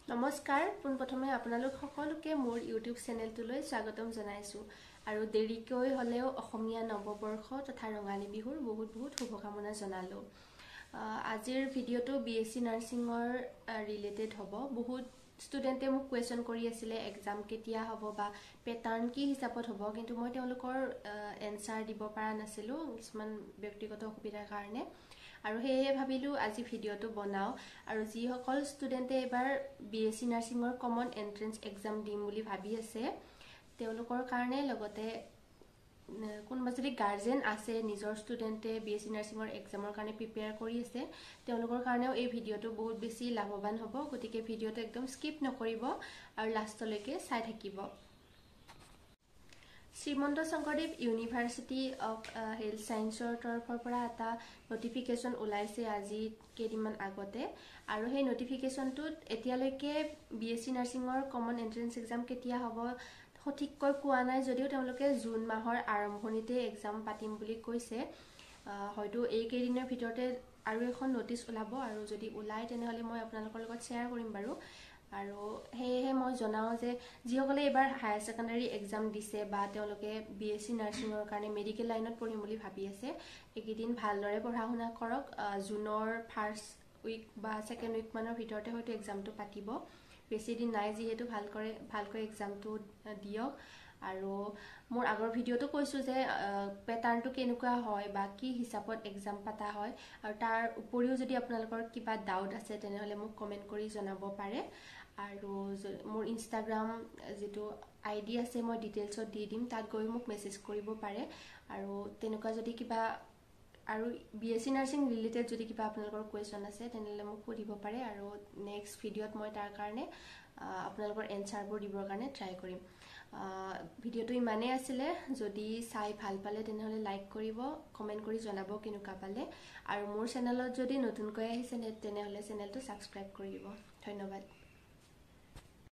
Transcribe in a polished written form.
নমস্কাৰ পোনপ্ৰথমে আপোনালোক সকলোকে মোৰ ইউটিউব চেনেলটোলৈ স্বাগতম জনাইছো আৰু দেৰিকৈ হলেও অসমীয়া নৱবৰ্ষ তথা ৰঙালী বিহুৰ বহুত বহুত শুভকামনা জনালো। আজিৰ ভিডিঅটো বিএসসি নাৰ্ছিঙৰ ৰিলেটেড হ'ব। বহুত ষ্টুডেণ্টে মোক কুৱেশ্যন কৰি আছিলে এক্সাম কেতিয়া হ'ব বা পেটাৰ্ণ কি হিচাপত হ'ব, কিন্তু মই তেওঁলোকৰ এনসাৰ দিব পৰা নাছিলোঁ কিছুমান ব্যক্তিগত অসুবিধাৰ কাৰণে। আৰু সেয়ে ভাবিলো আজি ভিডিঅটো বনাও আৰু যিসকল ষ্টুডেণ্টে এবাৰ বিএসসি নাৰ্ছিঙৰ কমন এন্ট্ৰেন্স এক্সাম দিম বুলি ভাবি আছে তেওঁলোকৰ কাৰণে, লগতে কোনোবা যদি গাৰ্জেন আছে নিজৰ ষ্টুডেণ্টে বিএসসি নাৰ্ছিঙৰ এক্সামৰ কাৰণে প্ৰিপেয়াৰ কৰি আছে তেওঁলোকৰ কাৰণেও এই ভিডিঅটো বহুত বেছি লাভৱান হ'ব। গতিকে ভিডিঅটো একদম স্কিপ নকৰিব আৰু লাষ্টলৈকে চাই থাকিব। Srimanta Sankardev university of health সায়েন্সৰ তৰফৰ পৰা এটা নটিফিকেশ্যন ওলাইছে আজি কেইদিনমান আগতে, আৰু সেই নটিফিকেশ্যনটোত এতিয়ালৈকে বিএসসি নাৰ্ছিঙৰ কমন এন্ট্ৰেন্স এক্সাম কেতিয়া হ'ব সঠিককৈ কোৱা নাই, যদিও তেওঁলোকে জুন মাহৰ আৰম্ভণিতে এক্সাম পাতিম বুলি কৈছে। হয়তো এই কেইদিনৰ ভিতৰতে আৰু এখন নটিচ ওলাব, আৰু যদি ওলাই তেনেহ'লে মই আপোনালোকৰ লগত শ্বেয়াৰ কৰিম বাৰু। আৰু সেয়েহে মই জনাওঁ যে যিসকলে এইবাৰ হায়াৰ ছেকেণ্ডাৰী এক্সাম দিছে বা তেওঁলোকে বিএসসি নাৰ্ছিঙৰ কাৰণে মেডিকেল লাইনত পঢ়িম বুলি ভাবি আছে, এইকেইদিন ভালদৰে পঢ়া শুনা কৰক। জুনৰ ফাৰ্ষ্ট উইক বা ছেকেণ্ড উইক মানৰ ভিতৰতে হয়তো এক্সামটো পাতিব। বেছি দিন নাই যিহেতু ভালকৈ এক্সামটো দিয়ক। আৰু মোৰ আগৰ ভিডিঅ'টো কৈছোঁ যে পেটাৰ্ণটো কেনেকুৱা হয় বা কি হিচাপত এক্সাম পতা হয়, আৰু তাৰ উপৰিও যদি আপোনালোকৰ কিবা ডাউট আছে তেনেহ'লে মোক কমেণ্ট কৰি জনাব পাৰে। আৰু মোৰ ইনষ্টাগ্ৰাম যিটো আইডি আছে মই ডিটেইলছত দি দিম, তাত গৈ মোক মেছেজ কৰিব পাৰে। আৰু তেনেকুৱা যদি কিবা আৰু বিএসসি নাৰ্ছিং ৰিলেটেড যদি কিবা আপোনালোকৰ কুৱেশ্যন আছে তেনেহ'লে মোক সুধিব পাৰে, আৰু নেক্সট ভিডিঅ'ত মই তাৰ কাৰণে আপোনালোকৰ এনচাৰবোৰ দিবৰ কাৰণে ট্ৰাই কৰিম। ভিডিঅ'টো ইমানেই আছিলে। যদি চাই ভাল পালে তেনেহ'লে লাইক কৰিব, কমেণ্ট কৰি জনাব কেনেকুৱা পালে, আৰু মোৰ চেনেলত যদি নতুনকৈ আহিছে তেনেহ'লে চেনেলটো ছাবস্ক্ৰাইব কৰি দিব। ধন্যবাদ।